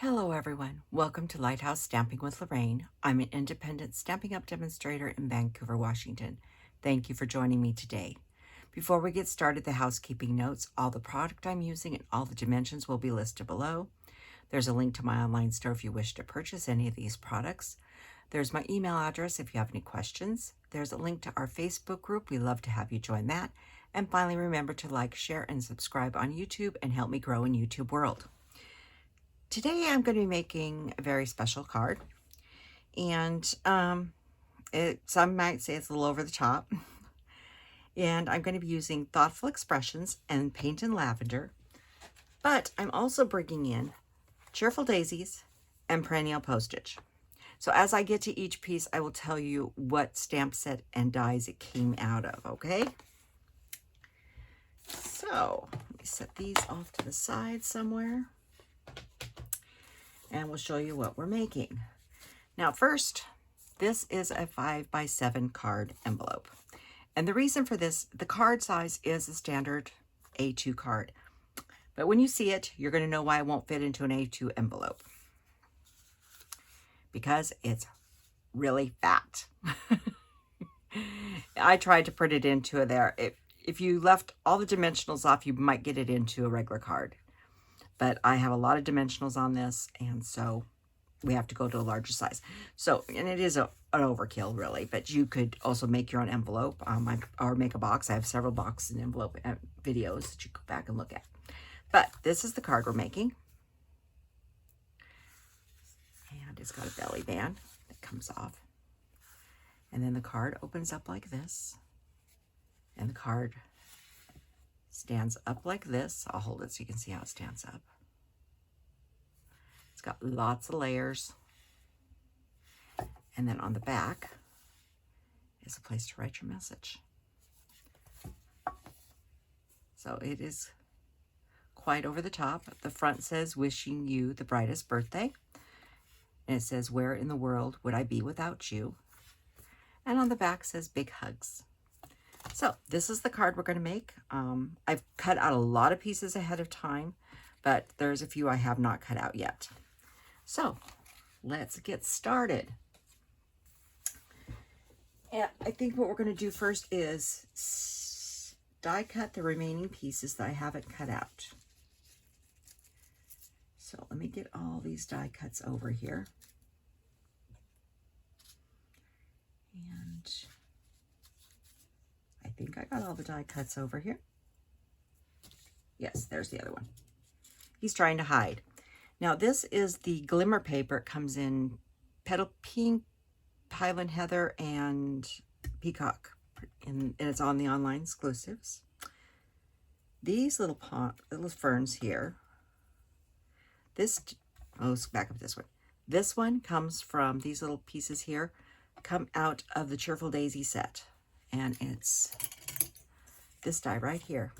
Hello everyone, welcome to Lighthouse Stamping with Lorraine. I'm an independent Stampin' Up! Demonstrator in Vancouver, Washington. Thank you for joining me today. Before we get started, the housekeeping notes, all the product I'm using and all the dimensions will be listed below. There's a link to my online store if you wish to purchase any of these products. There's my email address if you have any questions. There's a link to our Facebook group. We'd love to have you join that. And finally, remember to like, share, and subscribe on YouTube and help me grow in YouTube world. Today I'm going to be making a very special card, and some might say it's a little over the top, and I'm going to be using Thoughtful Expressions and Paint in Lavender, but I'm also bringing in Cheerful Daisies and Perennial Postage. So as I get to each piece, I will tell you what stamp set and dies it came out of, okay? So let me set these off to the side somewhere, and we'll show you what we're making. Now first, this is a 5x7 card envelope. And the reason for this, the card size is a standard A2 card. But when you see it, you're going to know why it won't fit into an A2 envelope. Because it's really fat. I tried to put it into there. If you left all the dimensionals off, you might get it into a regular card. But I have a lot of dimensionals on this, and so we have to go to a larger size. So, and it is an overkill, really, but you could also make your own envelope or make a box. I have several boxes and envelope videos that you go back and look at. But this is the card we're making. And it's got a belly band that comes off. And then the card opens up like this. And the card stands up like this. I'll hold it so you can see how it stands up. It's got lots of layers. And then on the back is a place to write your message. So it is quite over the top. The front says, "Wishing you the brightest birthday." And it says, "Where in the world would I be without you?" And on the back says, "Big hugs." So this is the card we're going to make. I've cut out a lot of pieces ahead of time, but there's a few I have not cut out yet. So let's get started. And I think what we're going to do first is die cut the remaining pieces that I haven't cut out. So let me get all these die cuts over here. And I think I got all the die cuts over here. Yes, there's the other one. He's trying to hide. Now this is the Glimmer paper. It comes in Petal Pink, Highland Heather, and Peacock. And it's on the online exclusives. These little ferns here. Let's back up this one. This one comes from, these little pieces here come out of the Cheerful Daisy set. And it's this die right here.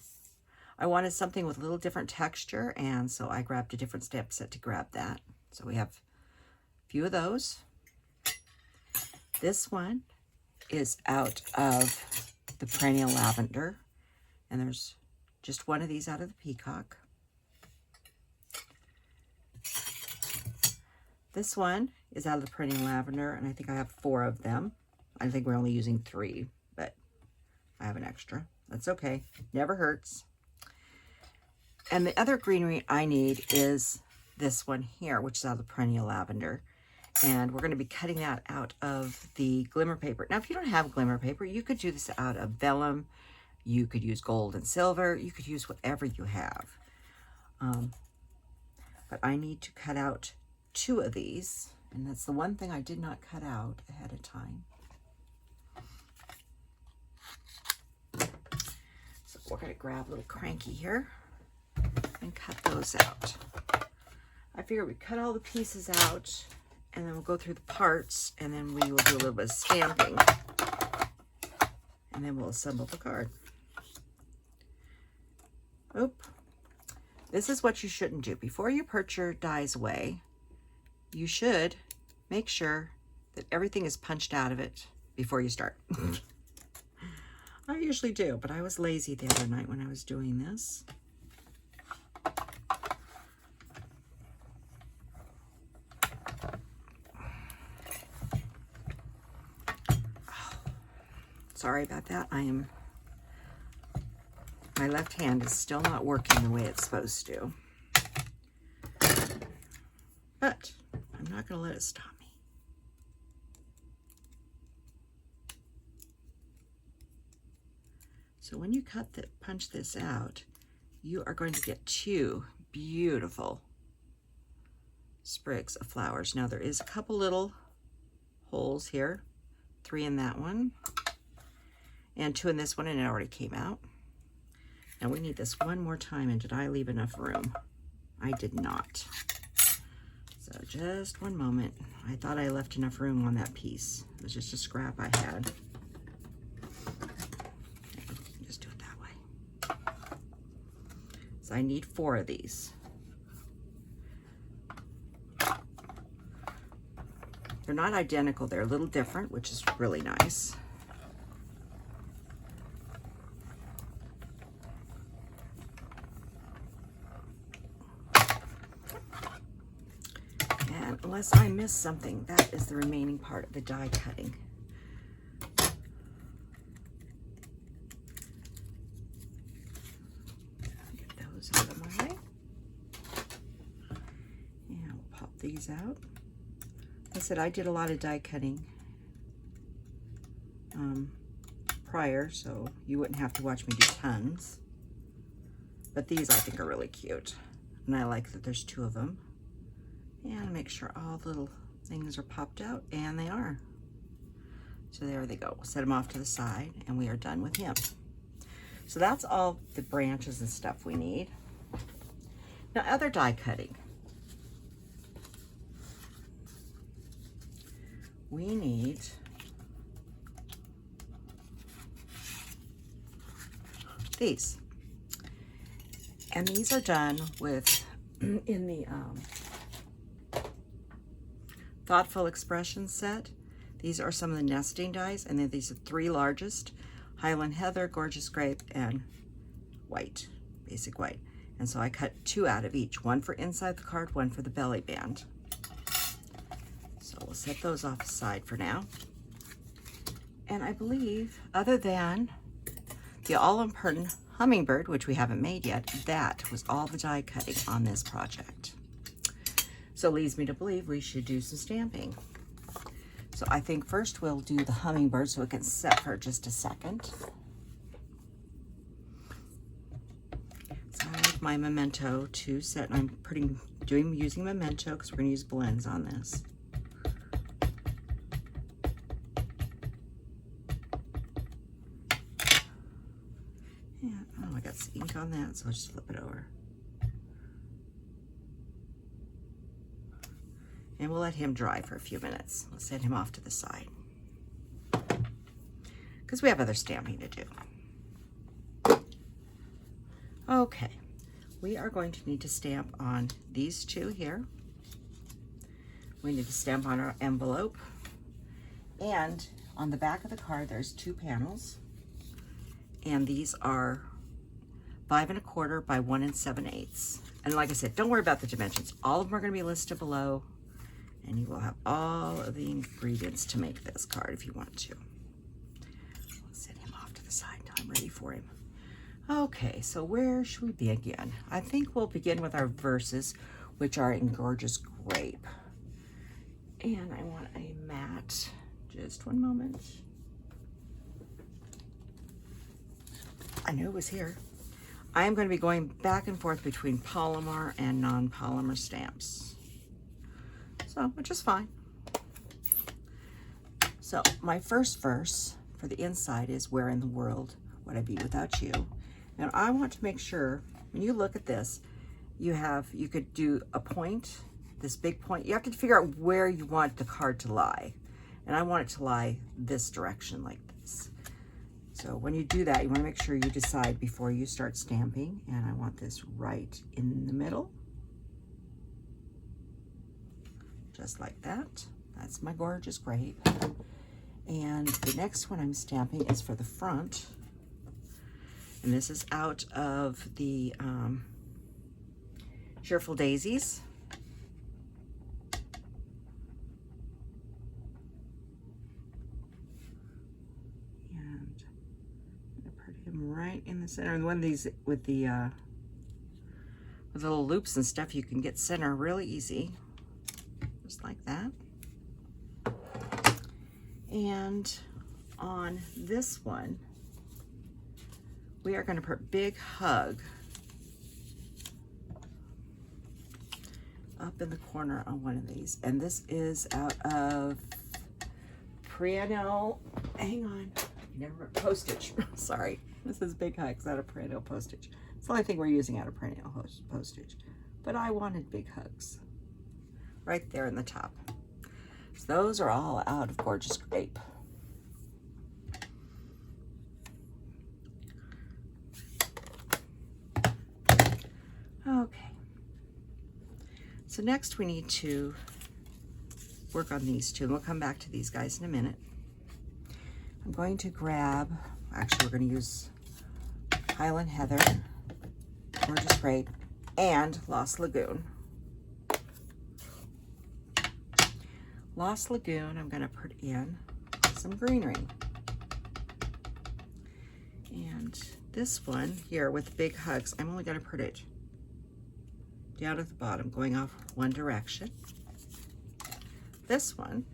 I wanted something with a little different texture, and so I grabbed a different stamp set to grab that. So we have a few of those. This one is out of the Perennial Lavender, and there's just one of these out of the Peacock. This one is out of the Perennial Lavender, and I think I have 4 of them. I think we're only using 3, but I have an extra. That's okay. Never hurts. And the other greenery I need is this one here, which is out of the Perennial Lavender. And we're going to be cutting that out of the Glimmer paper. Now, if you don't have Glimmer paper, you could do this out of vellum. You could use gold and silver. You could use whatever you have. But I need to cut out 2 of these. And that's the one thing I did not cut out ahead of time. So we're going to grab a little cranky here and cut those out. I figure we cut all the pieces out, and then we'll go through the parts, and then we will do a little bit of stamping, and then we'll assemble the card. Oop. This is what you shouldn't do. Before you put your dies away, you should make sure that everything is punched out of it before you start. I usually do, but I was lazy the other night when I was doing this. Sorry about that. My left hand is still not working the way it's supposed to. But I'm not going to let it stop me. So when you punch this out, you are going to get 2 beautiful sprigs of flowers. Now there is a couple little holes here, 3 in that one, and 2 in this one, and it already came out. Now we need this one more time, and did I leave enough room? I did not. So just one moment. I thought I left enough room on that piece. It was just a scrap I had. Just do it that way. So I need 4 of these. They're not identical, they're a little different, which is really nice. And unless I miss something, that is the remaining part of the die cutting. Get those out of my way. And we'll pop these out. I said I did a lot of die cutting prior, so you wouldn't have to watch me do tons. But these I think are really cute, and I like that there's 2 of them. And make sure all the little things are popped out, and they are. So there they go. We'll set them off to the side, and we are done with him. So that's all the branches and stuff we need. Now other die cutting. We need these. And these are done with, in the Thoughtful Expression set. These are some of the nesting dies, and then these are 3 largest: Highland Heather, Gorgeous Grape, and white, basic white. And so I cut 2 out of each, 1 for inside the card, 1 for the belly band. So we'll set those off aside for now. And I believe, other than the all-important hummingbird, which we haven't made yet, that was all the die cutting on this project. So it leads me to believe we should do some stamping. So I think first we'll do the hummingbird so it can set for just a second. So I have my memento to set, and I'm using memento because we're going to use blends on this. I got some ink on that, so I'll just flip it over. And we'll let him dry for a few minutes. We'll set him off to the side, because we have other stamping to do. Okay, we are going to need to stamp on these 2 here. We need to stamp on our envelope. And on the back of the card, there's 2 panels. And these are 5 1/4 by 1 7/8. And like I said, don't worry about the dimensions. All of them are going to be listed below, and you will have all of the ingredients to make this card if you want to. I'll set him off to the side until I'm ready for him. Okay, so where should we begin? I think we'll begin with our verses, which are in Gorgeous Grape. And I want a matte. Just one moment. I knew it was here. I am going to be going back and forth between polymer and non-polymer stamps. So, which is fine. So, my first verse for the inside is, "Where in the world would I be without you?" And I want to make sure, when you look at this, you could do a point, this big point. You have to figure out where you want the card to lie. And I want it to lie this direction, like this. So when you do that, you want to make sure you decide before you start stamping. And I want this right in the middle. Just like that. That's my Gorgeous Grape. And the next one I'm stamping is for the front. And this is out of the Cheerful Daisies. And center. And one of these with the little loops and stuff, you can get center really easy, just like that. And on this one, we are going to put Big Hug up in the corner on one of these. And this is out of Perennial, hang on, Postage. Sorry, this is Big Hugs out of Perennial Postage. It's the only thing we're using out of Perennial Postage. But I wanted Big Hugs right there in the top. So those are all out of Gorgeous Grape. Okay. So next we need to work on these two, and we'll come back to these guys in a minute. I'm going to grab, actually we're going to use Highland Heather, Gorgeous Grape, and Lost Lagoon. Lost Lagoon, I'm going to put in some greenery. And this one here with Big Hugs, I'm only going to put it down at the bottom, going off one direction. This one,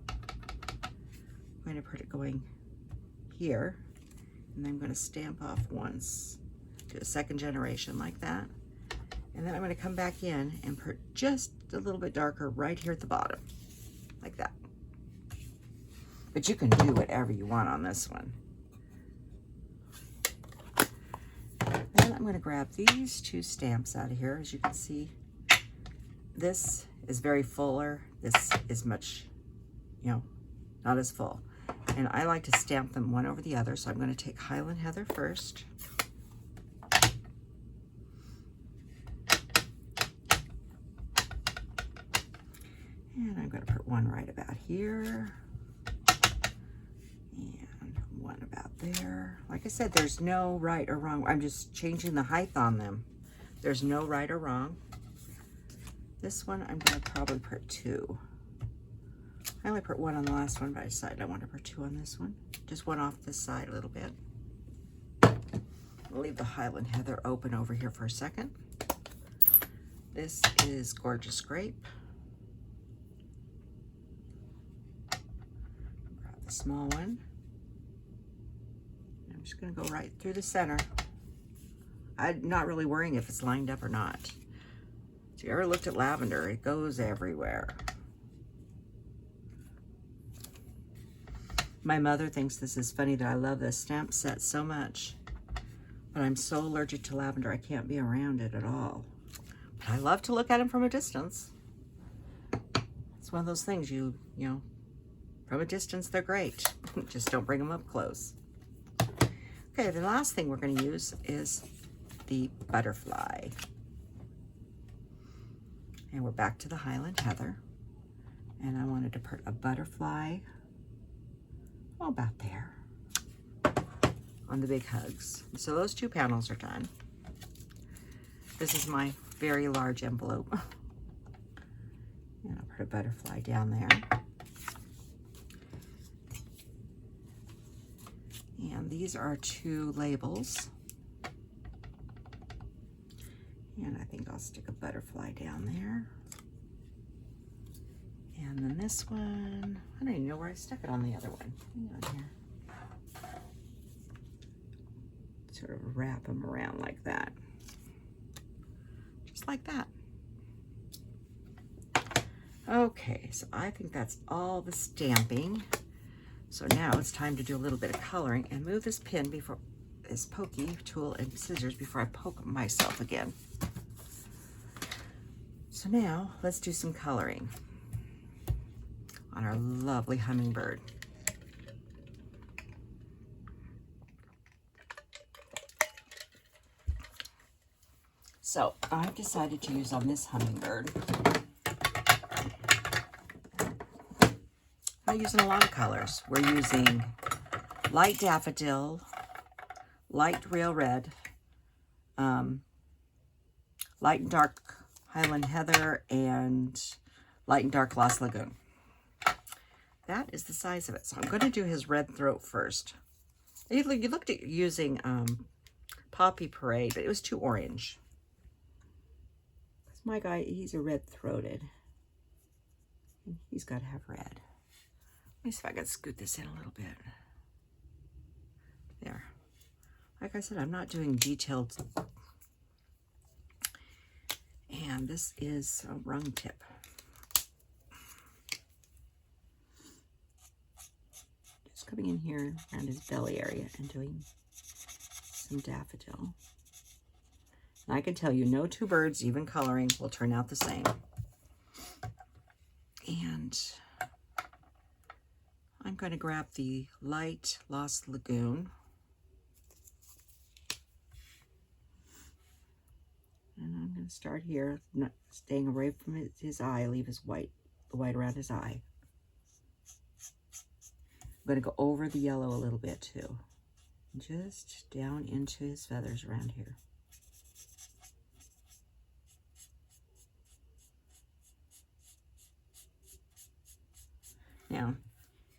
I'm going to put it going here, and then I'm going to stamp off once, do a second generation like that. And then I'm going to come back in and put just a little bit darker right here at the bottom, like that. But you can do whatever you want on this one. Then I'm going to grab these two stamps out of here. As you can see, this is very fuller. This is much, not as full. And I like to stamp them one over the other, so I'm going to take Highland Heather first. And I'm going to put one right about here. And one about there. Like I said, there's no right or wrong. I'm just changing the height on them. There's no right or wrong. This one, I'm going to probably put two. I only put one on the last one, but I decided I want to put two on this one. Just one off this side a little bit. I'll leave the Highland Heather open over here for a second. This is Gorgeous Grape. Grab the small one. I'm just going to go right through the center. I'm not really worrying if it's lined up or not. If you ever looked at lavender, it goes everywhere. My mother thinks this is funny that I love this stamp set so much, but I'm so allergic to lavender I can't be around it at all. But I love to look at them from a distance. It's one of those things you know, from a distance they're great. Just don't bring them up close. Okay, the last thing we're going to use is the butterfly. And we're back to the Highland Heather. And I wanted to put a butterfly about there on the Big Hugs. So those two panels are done. This is my very large envelope. And I'll put a butterfly down there. And these are two labels. And I think I'll stick a butterfly down there. And then this one, I don't even know where I stuck it on the other one. Hang on here. Sort of wrap them around like that. Just like that. Okay, so I think that's all the stamping. So now it's time to do a little bit of coloring and move this pin before, this pokey tool and scissors before I poke myself again. So now let's do some coloring on our lovely hummingbird. So I've decided to use on this hummingbird, I'm not using a lot of colors. We're using light daffodil, light real red, light and dark Highland Heather, and light and dark Lost Lagoon. That is the size of it. So I'm going to do his red throat first. You looked at using Poppy Parade, but it was too orange. My guy, he's a red-throated. He's got to have red. Let me see if I can scoot this in a little bit. There. Like I said, I'm not doing detailed. And this is a rung tip. Just coming in here around his belly area and doing some daffodil. And I can tell you, no two birds, even coloring, will turn out the same. And I'm going to grab the light Lost Lagoon. And I'm going to start here, not staying away from his eye, leave the white around his eye. I'm going to go over the yellow a little bit too. Just down into his feathers around here. Now,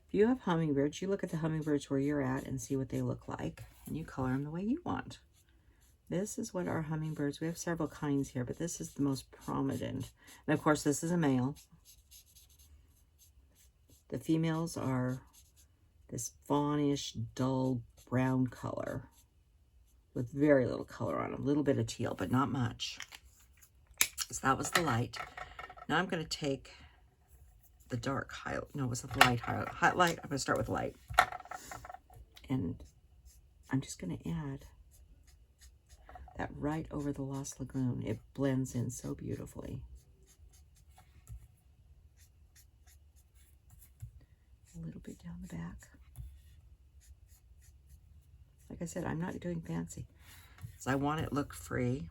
if you have hummingbirds, you look at the hummingbirds where you're at and see what they look like, and you color them the way you want. This is what our hummingbirds, we have several kinds here, but this is the most prominent. And of course, this is a male. The females are this fawnish, dull brown color with very little color on them, a little bit of teal, but not much. So that was the light. Now I'm going to take the dark highlight. No, it was the light highlight. I'm going to start with light. And I'm just going to add that right over the Lost Lagoon. It blends in so beautifully. A little bit down the back. Like I said, I'm not doing fancy. So I want it look free.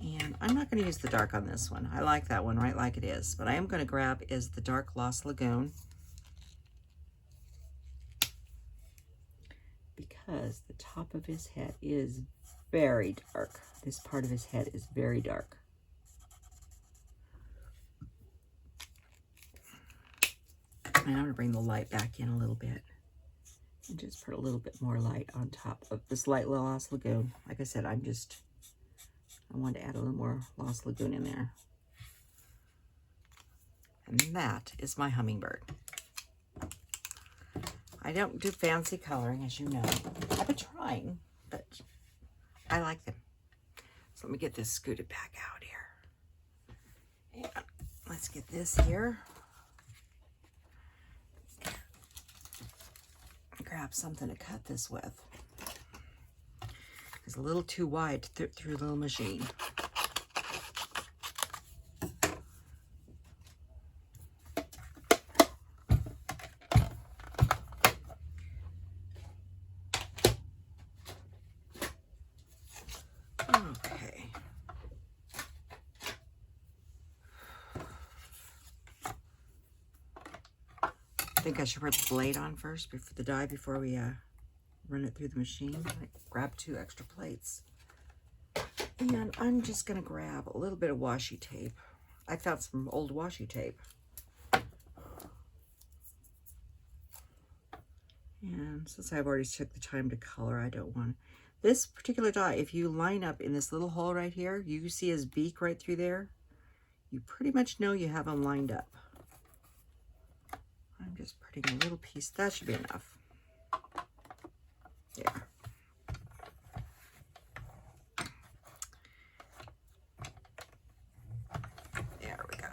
And I'm not going to use the dark on this one. I like that one right like it is. But I am going to grab is the dark Lost Lagoon. Because the top of his head is very dark. This part of his head is very dark. And I'm going to bring the light back in a little bit. And just put a little bit more light on top of this light Lost Lagoon. Like I said, I want to add a little more Lost Lagoon in there. And that is my hummingbird. I don't do fancy coloring, as you know. I've been trying, but I like them. So let me get this scooted back out here. And let's get this here. Grab something to cut this with. It's a little too wide to fit through the little machine. Okay. I think I should put the blade on first before the dye before we run it through the machine. I grab 2 extra plates. And I'm just going to grab a little bit of washi tape. I found some old washi tape. And since I've already took the time to color, I don't want this particular dye. If you line up in this little hole right here, you see his beak right through there. You pretty much know you have him lined up. I'm just putting a little piece. That should be enough. There. There we go.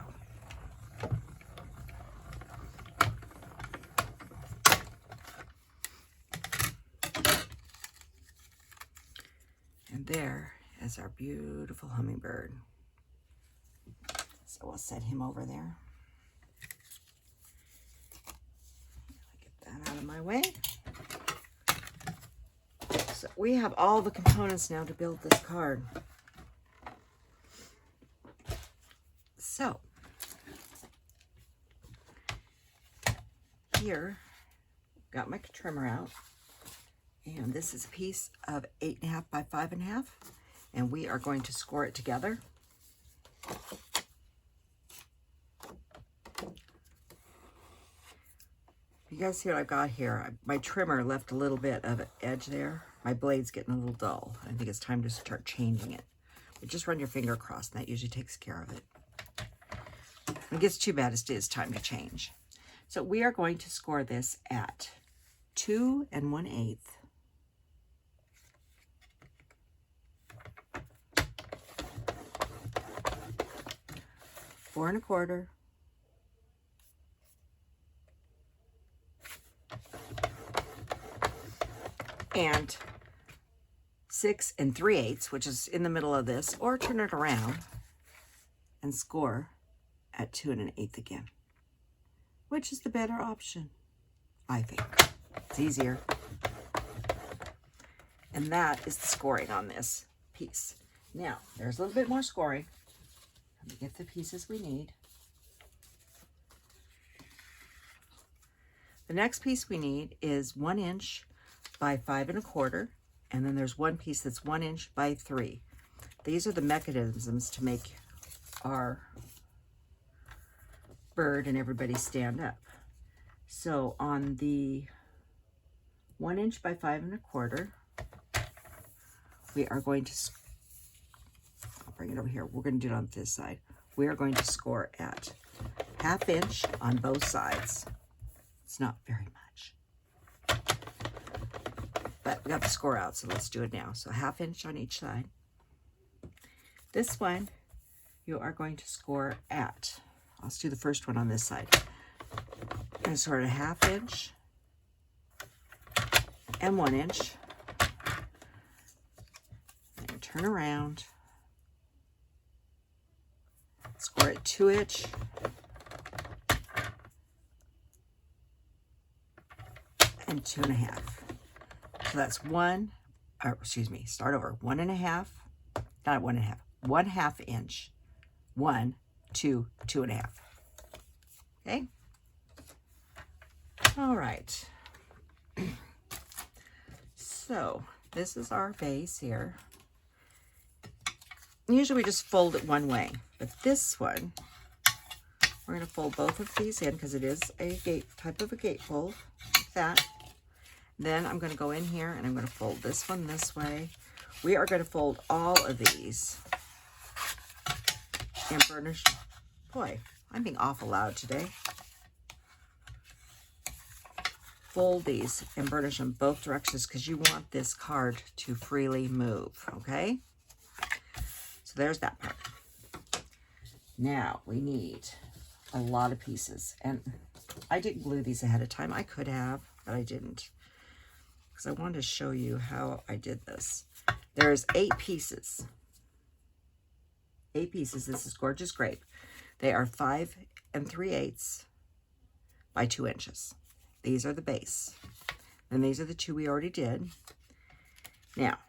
And there is our beautiful hummingbird. So we'll set him over there. Get that out of my way. So we have all the components now to build this card. So here, got my trimmer out, and this is a piece of 8.5 by 5.5, and we are going to score it together. You guys see what I've got here? My trimmer left a little bit of edge there. My blade's getting a little dull. I think it's time to start changing it. But just run your finger across, and that usually takes care of it. When it gets too bad, it is time to change. So we are going to score this at 2 1/8. Four and a quarter. And 6 3/8, which is in the middle of this, or turn it around and score at 2 1/8 again. Which is the better option, I think. It's easier. And that is the scoring on this piece. Now, there's a little bit more scoring. Let me get the pieces we need. The next piece we need is 1 inch by 5 1/4, and then there's one piece that's 1 inch by 3. These are the mechanisms to make our bird and everybody stand up. So on the 1 inch by 5 1/4, we are going to, I'll bring it over here. We're going to do it on this side. We are going to score at 1/2 inch on both sides. It's not very much, but we got the score out, so let's do it now. So 1/2 inch on each side. This one, you are going to score at, let's do the first one on this side. I'm going to score at 1/2 inch and 1 inch. And turn around. Score at 2 inch. And 2 1/2. So that's 1, or excuse me, start over. 1 1/2, not 1 1/2, 1/2 inch. 1, 2, 2 1/2. Okay? All right. So this is our base here. Usually we just fold it one way, but this one, we're going to fold both of these in because it is a type of a gatefold, like that. Then I'm going to go in here and I'm going to fold this one this way. We are going to fold all of these and burnish. Boy, I'm being awful loud today. Fold these and burnish them both directions because you want this card to freely move, okay? So there's that part. Now we need a lot of pieces, and I didn't glue these ahead of time. I could have, but I didn't, because I wanted to show you how I did this. There's 8 pieces. 8 pieces. This is Gorgeous Grape. They are 5 3/8 by 2 inches. These are the base. And these are the 2 we already did. Now,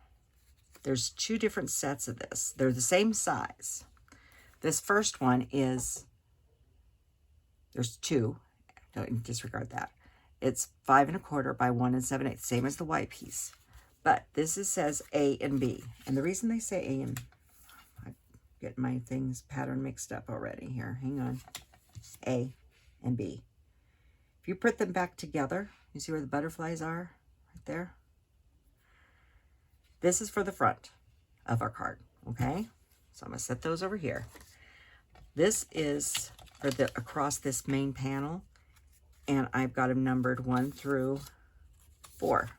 there's 2 different sets of this. They're the same size. This first one is, there's 2. Don't disregard that. It's 5 1/4 by 1 7/8, same as the white piece. But this says A and B. And the reason they say A and, I get my things pattern mixed up already here. Hang on. A and B. If you put them back together, you see where the butterflies are? Right there. This is for the front of our card, okay? So I'm going to set those over here. This is for the across this main panel, and I've got them numbered 1 through 4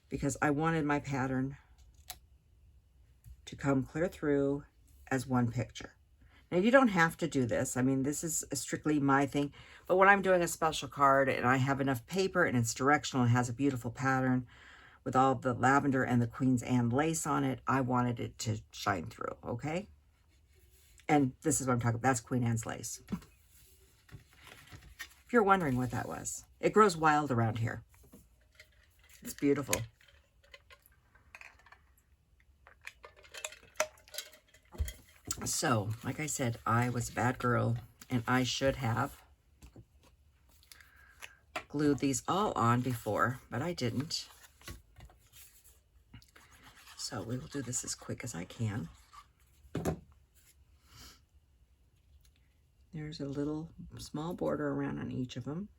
because I wanted my pattern to come clear through as one picture. Now, you don't have to do this. I mean, this is strictly my thing. But when I'm doing a special card and I have enough paper and it's directional and has a beautiful pattern with all the lavender and the Queen's Anne lace on it, I wanted it to shine through, okay? And this is what I'm talking about. That's Queen Anne's lace. If you're wondering what that was, it grows wild around here. It's beautiful. So, like I said, I was a bad girl, and I should have glued these all on before, but I didn't. So we will do this as quick as I can. There's a little small border around on each of them.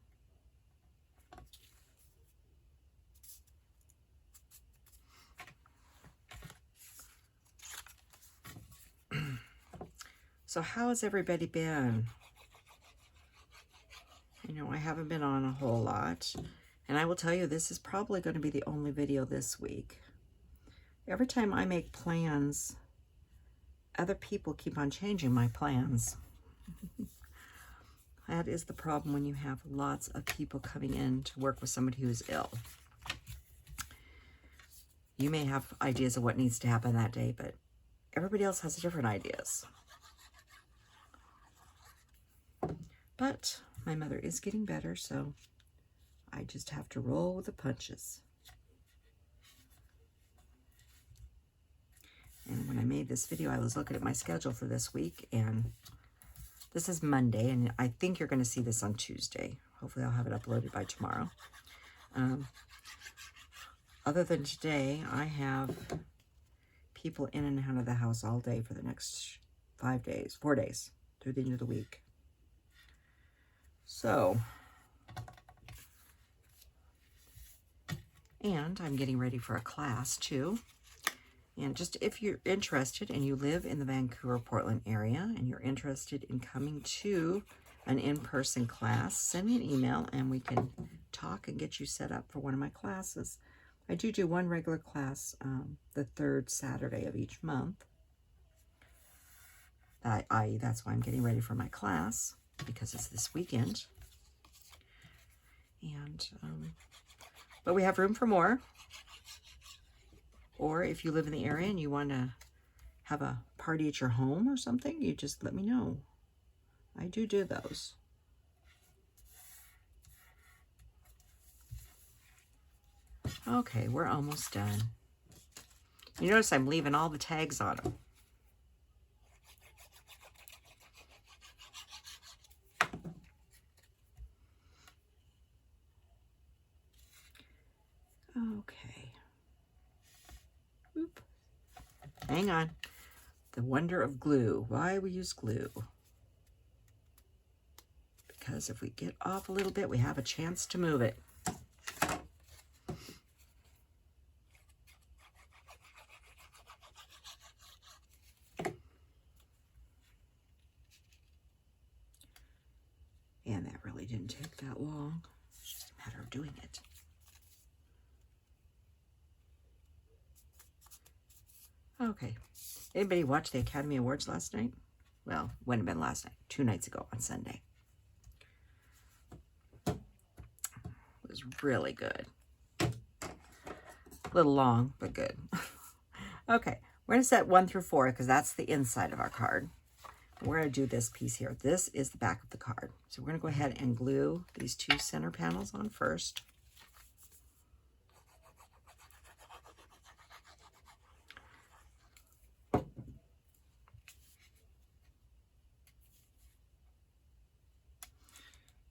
So how has everybody been? You know, I haven't been on a whole lot. And I will tell you, this is probably going to be the only video this week. Every time I make plans, other people keep on changing my plans. That is the problem when you have lots of people coming in to work with somebody who's ill. You may have ideas of what needs to happen that day, but everybody else has different ideas. But my mother is getting better, so I just have to roll with the punches. And when I made this video, I was looking at my schedule for this week, and this is Monday, and I think you're going to see this on Tuesday. Hopefully I'll have it uploaded by tomorrow. Other than today, I have people in and out of the house all day for the next 4 days, through the end of the week. So, and I'm getting ready for a class too. And just if you're interested and you live in the Vancouver, Portland area and you're interested in coming to an in-person class, send me an email and we can talk and get you set up for one of my classes. I do one regular class the third Saturday of each month. That's why I'm getting ready for my class, because it's this weekend. And but we have room for more. Or if you live in the area and you want to have a party at your home or something, you just let me know. I do those. Okay, we're almost done. You notice I'm leaving all the tags on them. Okay. Oop. Hang on. The wonder of glue. Why we use glue? Because if we get off a little bit, we have a chance to move it. And that really didn't take that long. It's just a matter of doing it. Okay. Anybody watch the Academy Awards last night? Well, wouldn't have been last night. 2 nights ago on Sunday. It was really good. A little long, but good. Okay. We're going to set 1 through 4 because that's the inside of our card. We're going to do this piece here. This is the back of the card. So we're going to go ahead and glue these 2 center panels on first.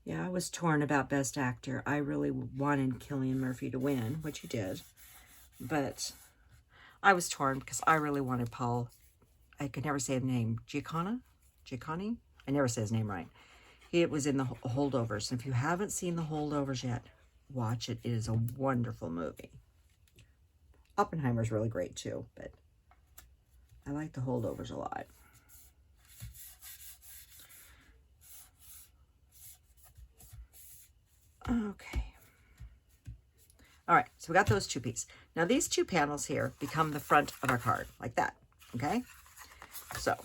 Yeah, I was torn about Best Actor. I really wanted Cillian Murphy to win, which he did. But I was torn because I really wanted Paul. I could never say the name. Giacchini? I never say his name right. It was in the Holdovers. And if you haven't seen the Holdovers yet, watch it. It is a wonderful movie. Oppenheimer's really great too, but I like the Holdovers a lot. Okay. All right, so we got those 2 pieces. Now these 2 panels here become the front of our card, like that, okay? So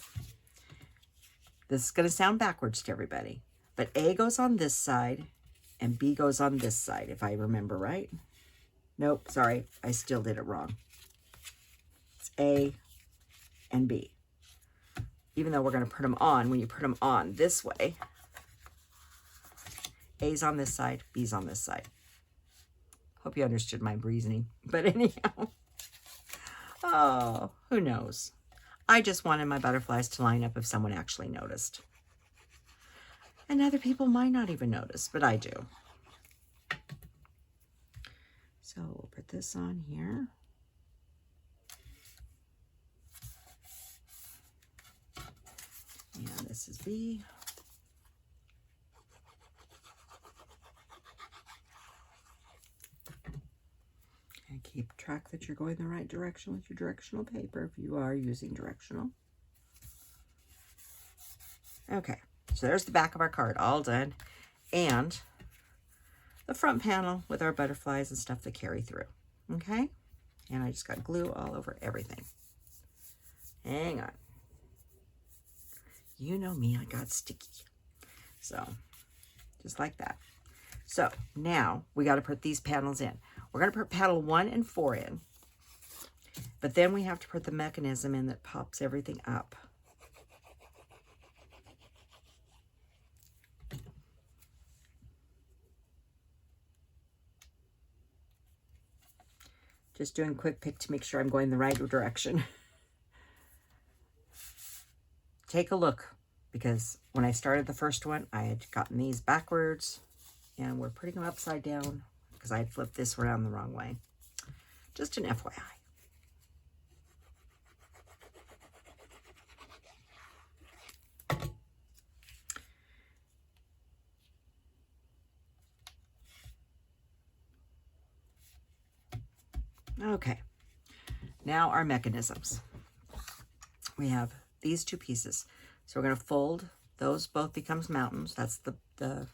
this is going to sound backwards to everybody, but A goes on this side and B goes on this side, if I remember right. Nope, sorry, I still did it wrong. It's A and B. Even though we're going to put them on, when you put them on this way, A's on this side, B's on this side. Hope you understood my reasoning. But anyhow, oh, who knows? I just wanted my butterflies to line up if someone actually noticed. And other people might not even notice, but I do. So we'll put this on here. And this is B. And keep track that you're going the right direction with your directional paper if you are using directional. Okay, so there's the back of our card, all done. And the front panel with our butterflies and stuff to carry through. Okay, and I just got glue all over everything. Hang on. You know me, I got sticky. So, just like that. So, now we got to put these panels in. We're going to put panel 1 and 4 in. But then we have to put the mechanism in that pops everything up. Just doing a quick pick to make sure I'm going the right direction. Take a look, because when I started the first one, I had gotten these backwards, and we're putting them upside down because I had flipped this around the wrong way. Just an FYI. Okay, now our mechanisms. We have these two pieces. So we're going to fold those, both becomes mountains. That's the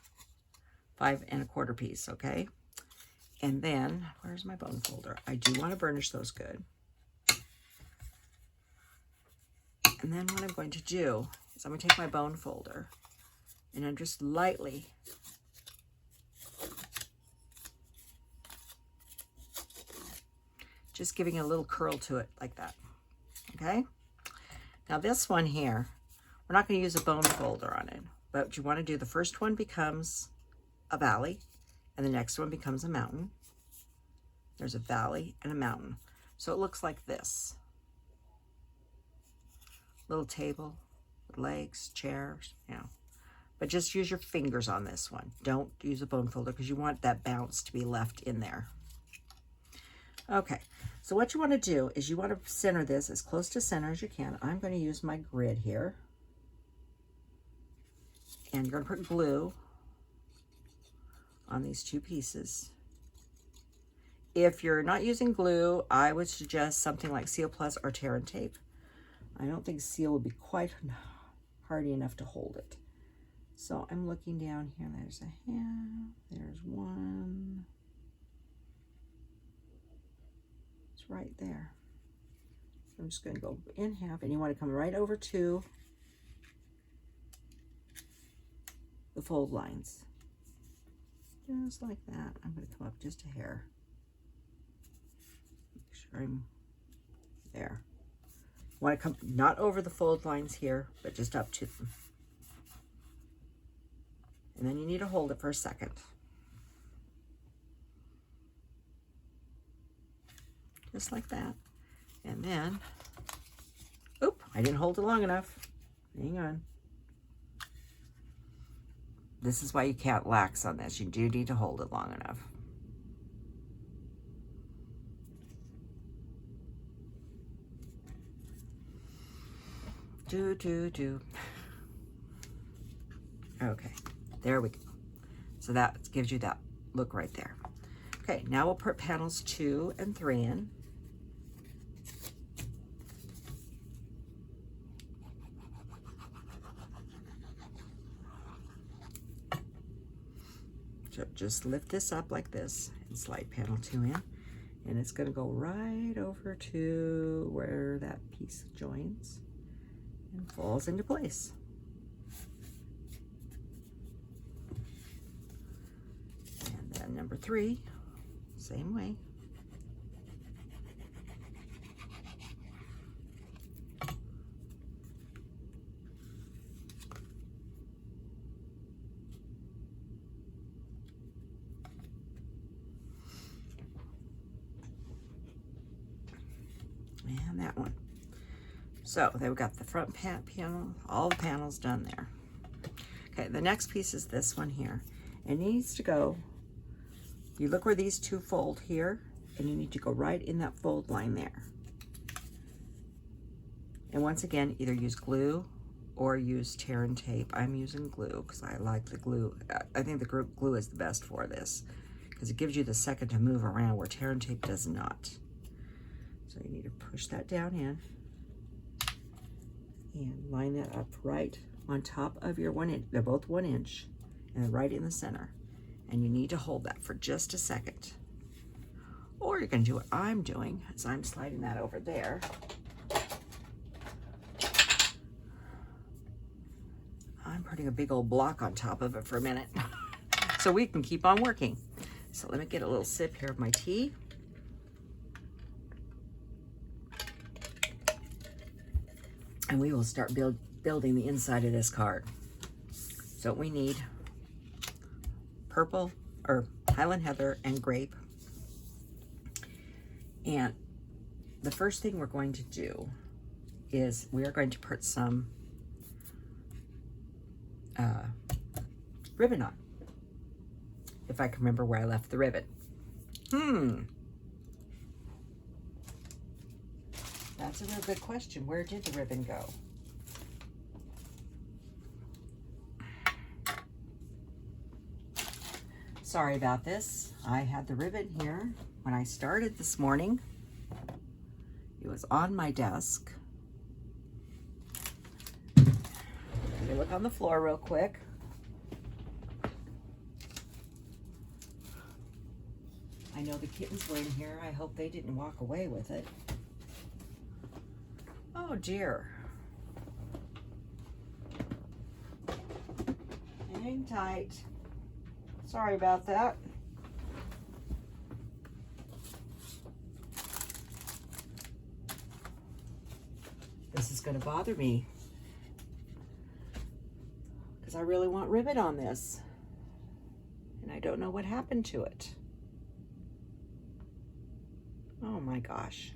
5 1/4 piece, okay? And then, where's my bone folder? I do want to burnish those good. And then what I'm going to do is I'm going to take my bone folder and I'm just lightly just giving a little curl to it like that, okay? Now this one here, we're not going to use a bone folder on it, but what you want to do, the first one becomes a valley and the next one becomes a mountain. There's a valley and a mountain. So it looks like this. Little table, legs, chairs, you know. But just use your fingers on this one. Don't use a bone folder because you want that bounce to be left in there. Okay, so what you want to do is you want to center this as close to center as you can. I'm going to use my grid here. And you're going to put glue on these two pieces. If you're not using glue, I would suggest something like Seal Plus or tear and tape. I don't think Seal would be quite hardy enough to hold it. So I'm looking down here. There's a hand. There's one. It's right there. So I'm just going to go in half, and you want to come right over to the fold lines. Just like that. I'm going to come up just a hair. Make sure I'm there. You want to come not over the fold lines here, but just up to them. And then you need to hold it for a second. Just like that. And then, oop, I didn't hold it long enough. Hang on. This is why you can't lax on this. You do need to hold it long enough. Do. Okay, there we go. So that gives you that look right there. Okay, now we'll put panels 2 and 3 in. So just lift this up like this and slide panel 2 in. And it's going to go right over to where that piece joins and falls into place. And then number 3, same way. And that one. So there we got the front panel, all the panels done there. Okay, the next piece is this one here. It needs to go, you look where these two fold here, and you need to go right in that fold line there. And once again, either use glue or use tear and tape. I'm using glue because I like the glue. I think the glue is the best for this because it gives you the second to move around where tear and tape does not. So you need to push that down in and line that up right on top of your 1 inch. They're both 1 inch and right in the center. And you need to hold that for just a second. Or you're going to do what I'm doing, as I'm sliding that over there. I'm putting a big old block on top of it for a minute so we can keep on working. So let me get a little sip here of my tea. And we will start building the inside of this card. So we need purple, or Highland Heather and grape. And the first thing we're going to do is we are going to put some ribbon on. If I can remember where I left the ribbon. That's a real good question. Where did the ribbon go? Sorry about this. I had the ribbon here when I started this morning. It was on my desk. Let me look on the floor real quick. I know the kittens were in here. I hope they didn't walk away with it. Oh dear. Hang tight. Sorry about that. This is going to bother me because I really want ribbon on this and I don't know what happened to it. Oh my gosh.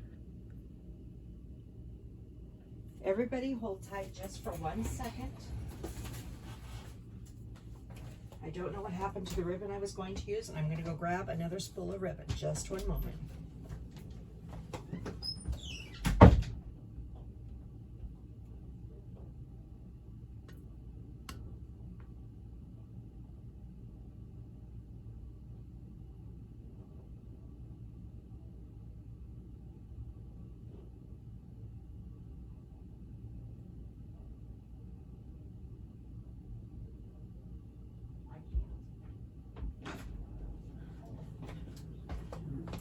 Everybody hold tight just for 1 second. I don't know what happened to the ribbon I was going to use, and I'm going to go grab another spool of ribbon. Just 1 moment.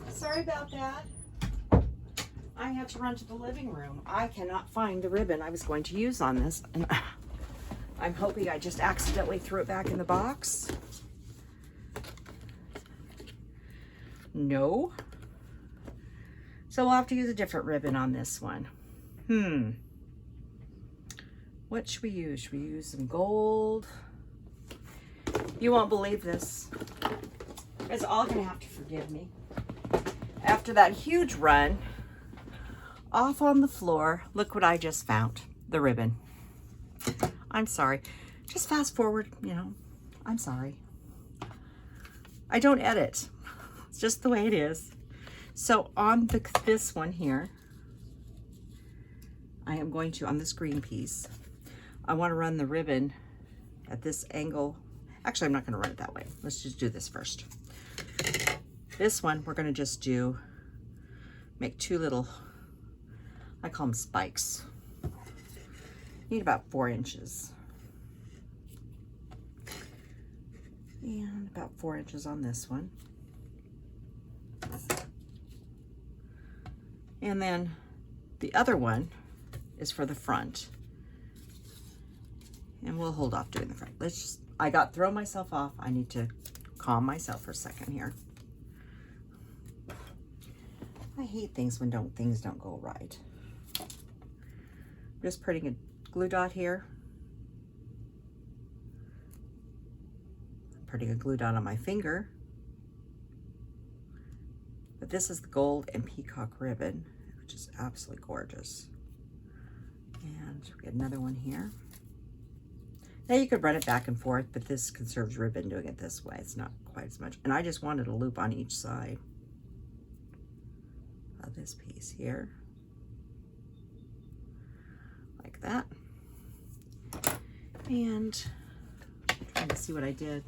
Sorry about that. I had to run to the living room. I cannot find the ribbon I was going to use on this. And I'm hoping I just accidentally threw it back in the box. No. So we'll have to use a different ribbon on this one. What should we use? Should we use some gold? You won't believe this. You guys are all gonna have to forgive me. After that huge run off on the floor, look what I just found, the ribbon. I'm sorry. Just fast forward, you know, I'm sorry. I don't edit. It's just the way it is. So on this one here, I am going to, on this green piece, I want to run the ribbon at this angle. Actually, I'm not going to run it that way. Let's just do this first. This one, we're going to just make 2 little, I call them spikes. Need about 4 inches. And about 4 inches on this one. And then the other one is for the front. And we'll hold off doing the front. Let's just, I got thrown myself off. I need to calm myself for a second here. I hate things when things don't go right. Just putting a glue dot here. Putting a glue dot on my finger. But this is the gold and peacock ribbon, which is absolutely gorgeous. And we get another one here. Now you could run it back and forth, but this conserves ribbon doing it this way. It's not quite as much. And I just wanted a loop on each side of this piece here. Like that. And I'm trying to see what I did.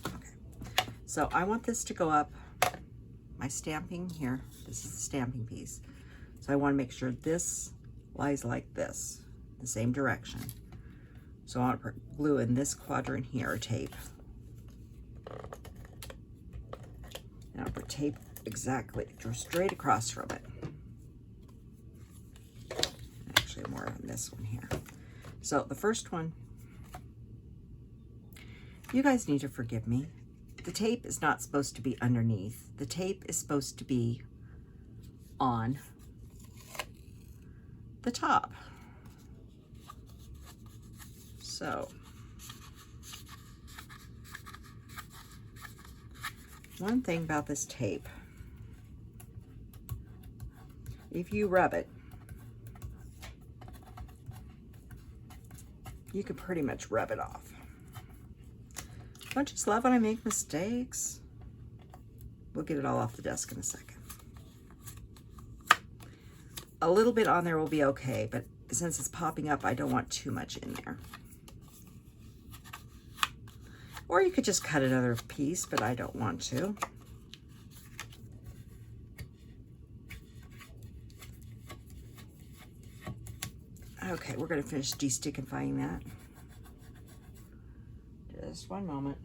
Okay. So I want this to go up my stamping here. This is the stamping piece. So I want to make sure this lies like this, the same direction. So I want to put glue in this quadrant here, tape. Now put tape exactly straight across from it. Actually more on this one here. So the first one, you guys need to forgive me. The tape is not supposed to be underneath. The tape is supposed to be on the top. So one thing about this tape, if you rub it, you can pretty much rub it off. Don't you just love when I make mistakes? We'll get it all off the desk in a second. A little bit on there will be okay, but since it's popping up, I don't want too much in there. Or you could just cut another piece, but I don't want to. Okay, we're going to finish de-stickifying that. Just one moment.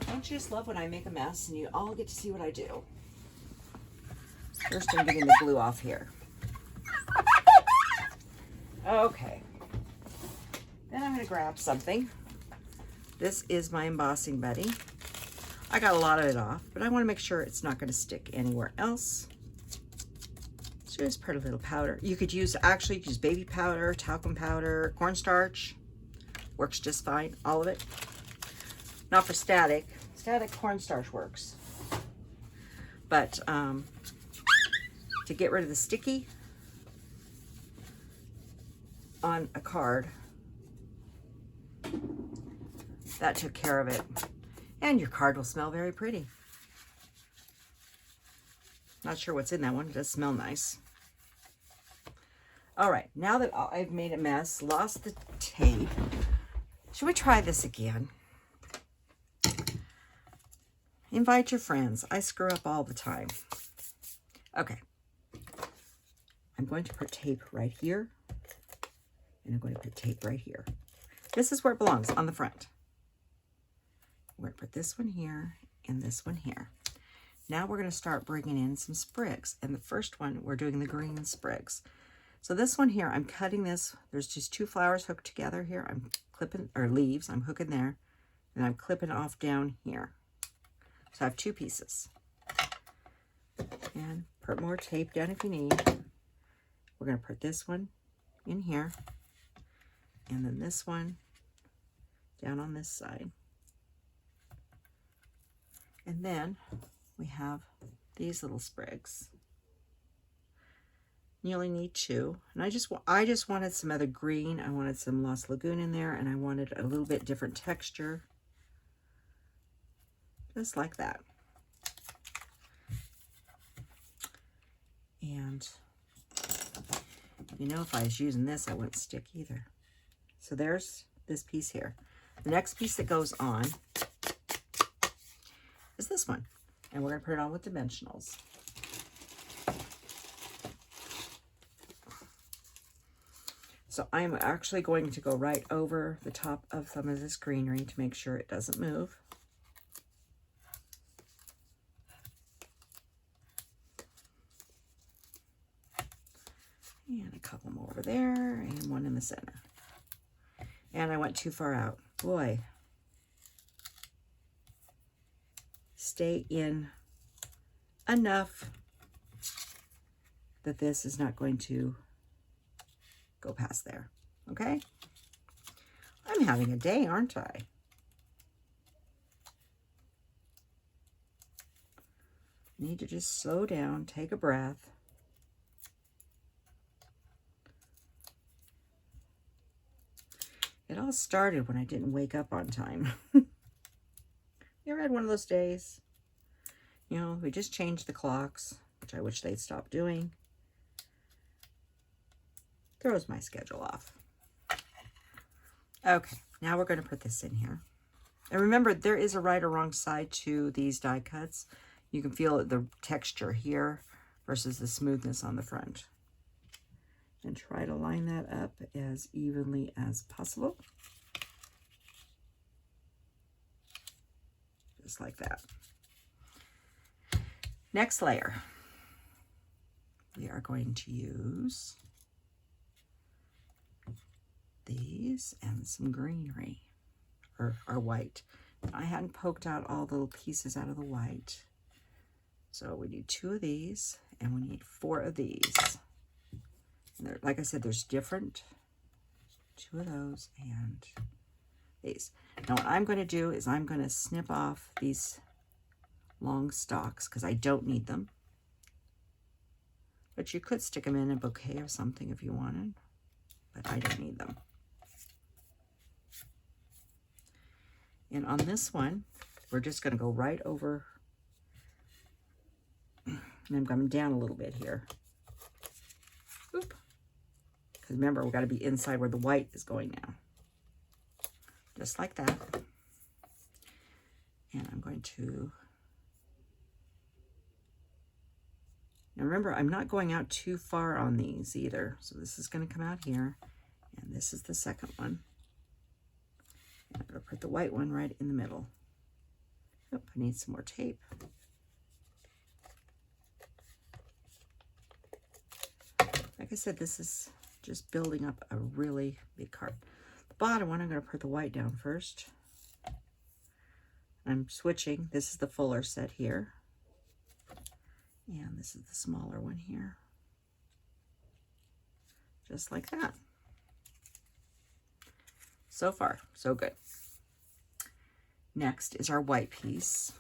Don't you just love when I make a mess and you all get to see what I do? First, I'm getting the glue off here. Okay. Then I'm going to grab something. This is my embossing buddy. I got a lot of it off, but I want to make sure it's not going to stick anywhere else. So just put a little powder. You could use, actually, you could use baby powder, talcum powder, cornstarch. Works just fine, all of it. Not for static. Static cornstarch works. But to get rid of the sticky on a card, that took care of it. And your card will smell very pretty. Not sure what's in that one. It does smell nice. All right, now that I've made a mess, lost the tape, should we try this again? Invite your friends. I screw up all the time. Okay. I'm going to put tape right here. And I'm going to put tape right here. This is where it belongs, on the front. We're going to put this one here and this one here. Now we're going to start bringing in some sprigs. And the first one, we're doing the green sprigs. So this one here, I'm cutting this. There's just 2 flowers hooked together here. I'm clipping, or leaves, I'm hooking there. And I'm clipping off down here. So I have 2 pieces. And put more tape down if you need. We're going to put this one in here. And then this one down on this side. And then we have these little sprigs. You only need 2. And I just wanted some other green. I wanted some Lost Lagoon in there, and I wanted a little bit different texture. Just like that. And you know, if I was using this, I wouldn't stick either. So there's this piece here. The next piece that goes on is this one. And we're going to put it on with dimensionals. So I'm actually going to go right over the top of some of this greenery to make sure it doesn't move. And a couple more over there, and one in the center. And I went too far out. Boy. Stay in enough that this is not going to go past there. Okay? I'm having a day, aren't I? Need to just slow down, take a breath. It all started when I didn't wake up on time. You ever had one of those days? You know, we just changed the clocks, which I wish they'd stop doing. Throws my schedule off. Okay, now we're going to put this in here. And remember, there is a right or wrong side to these die cuts. You can feel the texture here versus the smoothness on the front. and try to line that up as evenly as possible. Just like that. Next layer, we are going to use these and some greenery, or white. I hadn't poked out all the little pieces out of the white. So we need 2 of these, and we need 4 of these. And there, like I said, there's different, 2 of those and these. Now what I'm going to do is I'm going to snip off these long stalks because I don't need them. But you could stick them in a bouquet or something if you wanted, but I don't need them. And on this one, we're just going to go right over, and I'm coming down a little bit here. Oop. Because remember, we've got to be inside where the white is going now. Just like that. And I'm going to, now remember, I'm not going out too far on these either. So this is going to come out here, and this is the second one. And I'm going to put the white one right in the middle. Oop, I need some more tape. Like I said, this is just building up a really big card. The bottom one, I'm going to put the white down first. I'm switching. This is the fuller set here. And this is the smaller one here. Just like that. So far, so good. Next is our white piece,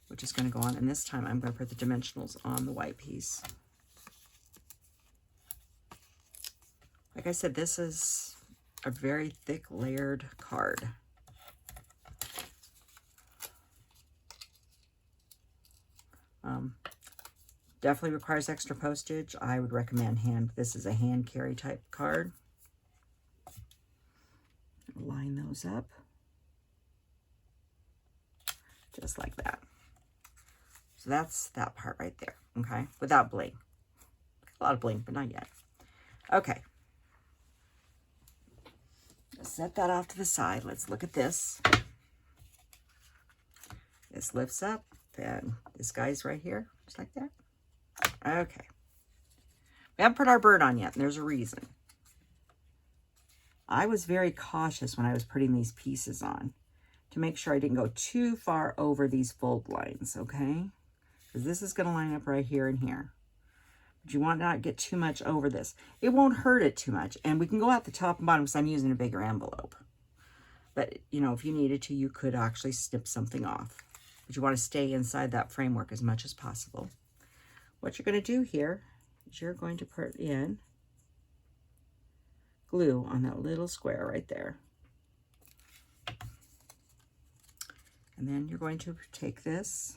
which is going to go on. And this time I'm going to put the dimensionals on the white piece. Like I said, this is a very thick layered card. Definitely requires extra postage. I would recommend this is a hand carry type card. Line those up. Just like that. So that's that part right there, okay? Without bling. A lot of bling, but not yet. Okay. Set that off to the side. Let's look at this. This lifts up, and this guy's right here, just like that. Okay. We haven't put our bird on yet, and there's a reason. I was very cautious when I was putting these pieces on to make sure I didn't go too far over these fold lines, okay? Because this is going to line up right here and here. But you want not to get too much over this. It won't hurt it too much. And we can go out the top and bottom because I'm using a bigger envelope. But, you know, if you needed to, you could actually snip something off. But you want to stay inside that framework as much as possible. What you're going to do here is you're going to put in glue on that little square right there. And then you're going to take this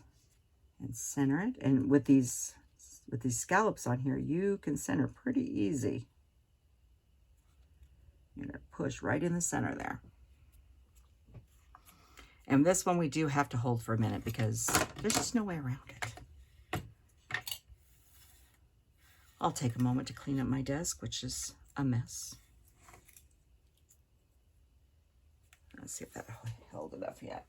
and center it. And with these scallops on here, you can center pretty easy. You're going to push right in the center there. And this one we do have to hold for a minute because there's just no way around it. I'll take a moment to clean up my desk, which is a mess. Let's see if that held enough yet.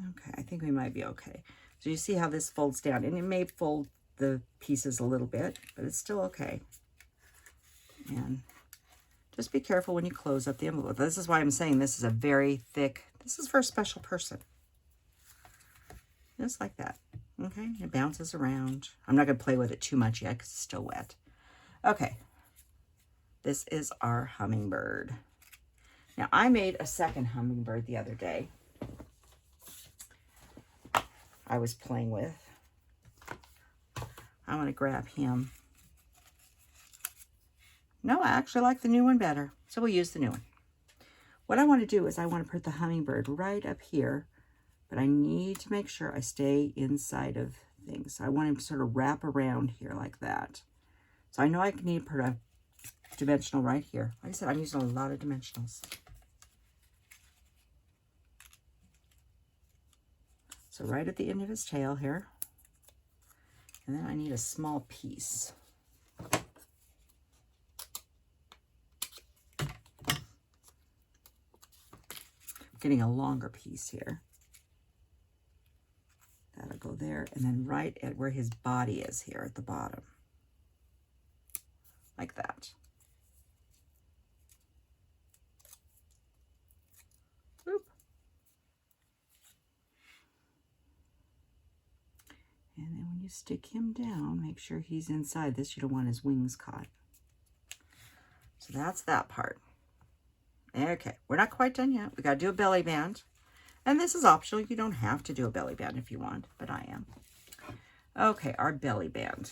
Okay, I think we might be okay. So you see how this folds down, and it may fold the pieces a little bit, but it's still okay. And just be careful when you close up the envelope. This is why I'm saying this is a very thick, this is for a special person. Just like that, okay? It bounces around. I'm not gonna play with it too much yet because it's still wet. Okay, this is our hummingbird. Now I made a second hummingbird the other day. I was playing with. I want to grab him. No, I actually like the new one better, so we'll use the new one. What I want to do is I want to put the hummingbird right up here, but I need to make sure I stay inside of things. So I want him to sort of wrap around here like that. So I know I need to put a dimensional right here. Like I said, I'm using a lot of dimensionals. So right at the end of his tail here. And then I need a small piece. getting a longer piece here. That'll go there, and then right at where his body is here at the bottom. Like that. Boop. And then when you stick him down, make sure he's inside this. You don't want his wings caught. So that's that part. Okay, we're not quite done yet. We got to do a belly band. And this is optional. You don't have to do a belly band if you want, but I am. Okay, our belly band.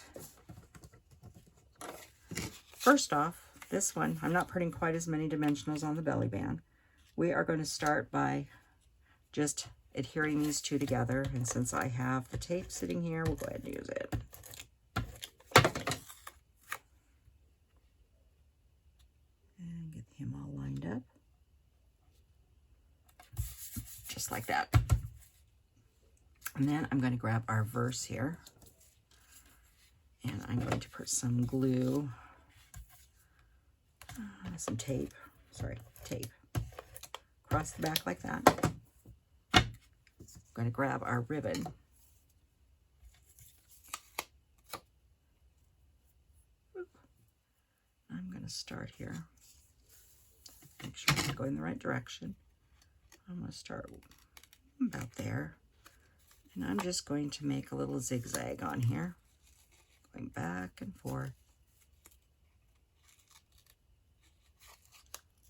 First off, this one, I'm not putting quite as many dimensionals on the belly band. We are going to start by just adhering these two together. And since I have the tape sitting here, we'll go ahead and use it. And get him all lined up. Just like that. And then I'm going to grab our verse here. And I'm going to put some glue, some tape, across the back like that. I'm going to grab our ribbon. I'm going to start here. Make sure I'm going the right direction. I'm going to start about there. And I'm just going to make a little zigzag on here. Going back and forth.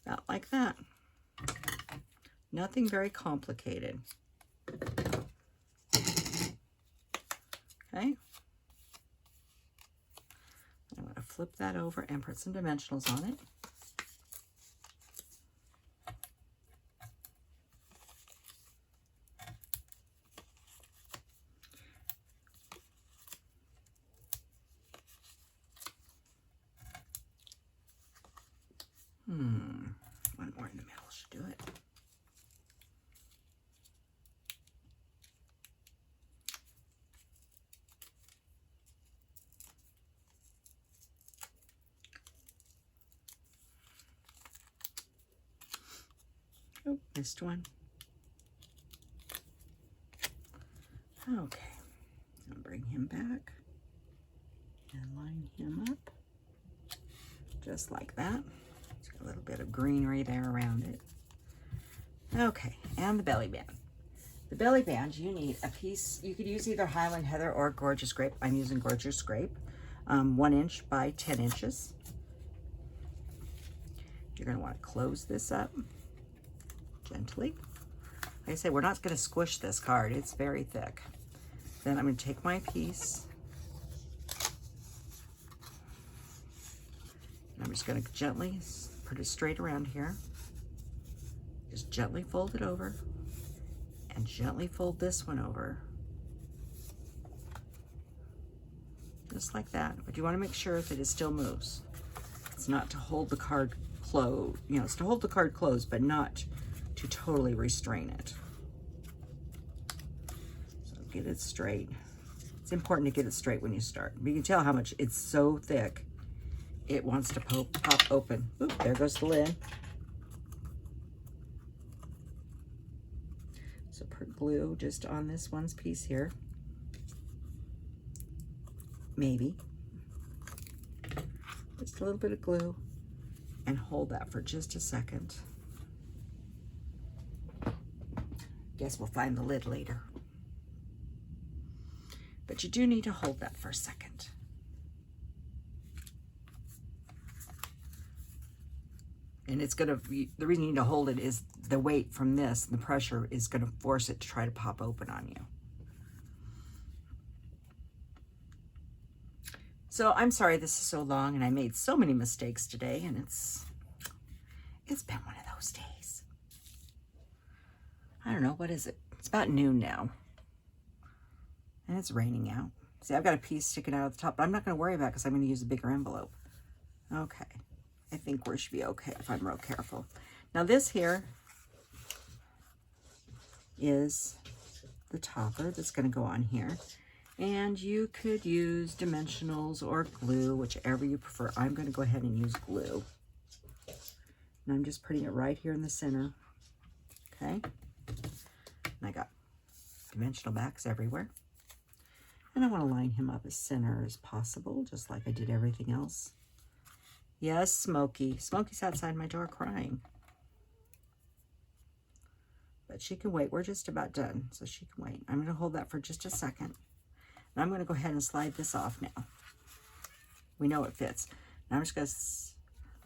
About like that. Nothing very complicated. Okay. I'm going to flip that over and put some dimensionals on it. One more in the middle should do it. Oh, missed one. Okay, I'll bring him back and line him up just like that. A little bit of greenery there around it. Okay, and the belly band. The belly band, you need a piece. You could use either Highland Heather or Gorgeous Grape. I'm using Gorgeous Grape, 1 inch by 10 inches. You're going to want to close this up gently. Like I said, we're not going to squish this card. It's very thick. Then I'm going to take my piece. And I'm just going to gently put it straight around here. Just gently fold it over and gently fold this one over. Just like that. But you want to make sure that it still moves. It's not to hold the card closed, it's to hold the card closed, but not to totally restrain it. So get it straight. It's important to get it straight when you start. You can tell how much it's so thick. It wants to pop open. Oop, there goes the lid. So put glue just on this one's piece here. Maybe. Just a little bit of glue. And hold that for just a second. Guess we'll find the lid later. But you do need to hold that for a second. And it's gonna be, the reason you need to hold it is the weight from this, the pressure is gonna force it to try to pop open on you. So I'm sorry this is so long and I made so many mistakes today, and it's been one of those days. I don't know, what is it? It's about noon now. And it's raining out. See, I've got a piece sticking out at the top, but I'm not gonna worry about it because I'm gonna use a bigger envelope. Okay. I think we should be okay if I'm real careful. Now this here is the topper that's going to go on here. And you could use dimensionals or glue, whichever you prefer. I'm going to go ahead and use glue. And I'm just putting it right here in the center. okay? And I got dimensional backs everywhere. And I want to line him up as center as possible, just like I did everything else. Yes, Smokey. Smokey's outside my door crying. But she can wait. We're just about done, so she can wait. I'm going to hold that for just a second. And I'm going to go ahead and slide this off now. We know it fits. And I'm just going to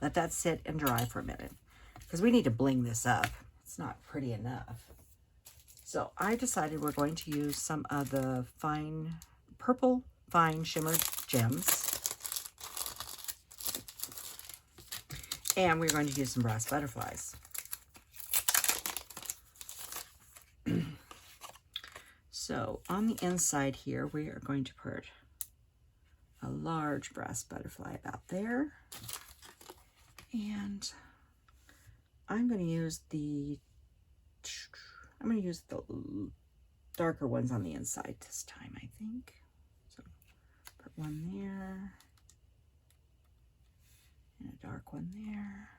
let that sit and dry for a minute, because we need to bling this up. It's not pretty enough. So I decided we're going to use some of the purple fine shimmered gems. And we're going to use some brass butterflies. So on the inside here, we are going to put a large brass butterfly about there. And I'm going to use the darker ones on the inside this time, I think. So put one there and a dark one there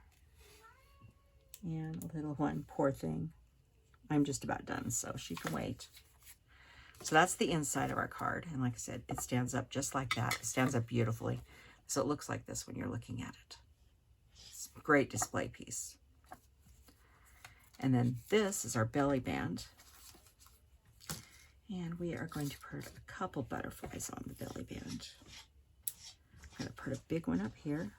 and a little one. Poor thing. I'm just about done, so she can wait. So that's the inside of our card. And like I said, it stands up just like that. It stands up beautifully. So it looks like this when you're looking at it. It's a great display piece. And then this is our belly band. And we are going to put a couple butterflies on the belly band. I'm going to put a big one up here.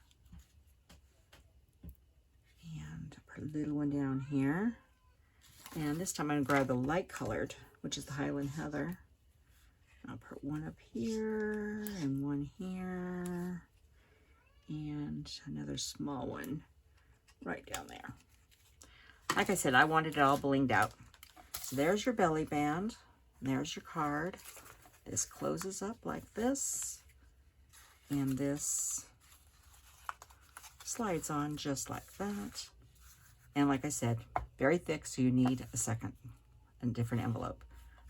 And put a little one down here. And this time I'm going to grab the light colored, which is the Highland Heather. I'll put one up here and one here and another small one right down there. Like I said, I wanted it all blinged out. So there's your belly band, and there's your card. This closes up like this, and this slides on just like that. And like I said, very thick, so you need a second and different envelope.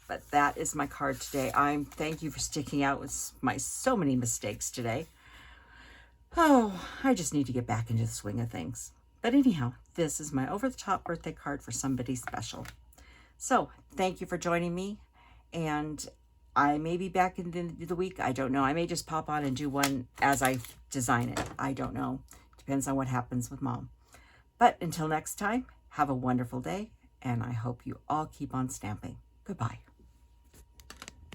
But that is my card today. Thank you for sticking out with my so many mistakes today. Oh, I just need to get back into the swing of things. But anyhow, this is my over-the-top birthday card for somebody special. So thank you for joining me. And I may be back in the week. I don't know. I may just pop on and do one as I design it. I don't know. Depends on what happens with Mom. But until next time, have a wonderful day. And I hope you all keep on stamping. Goodbye.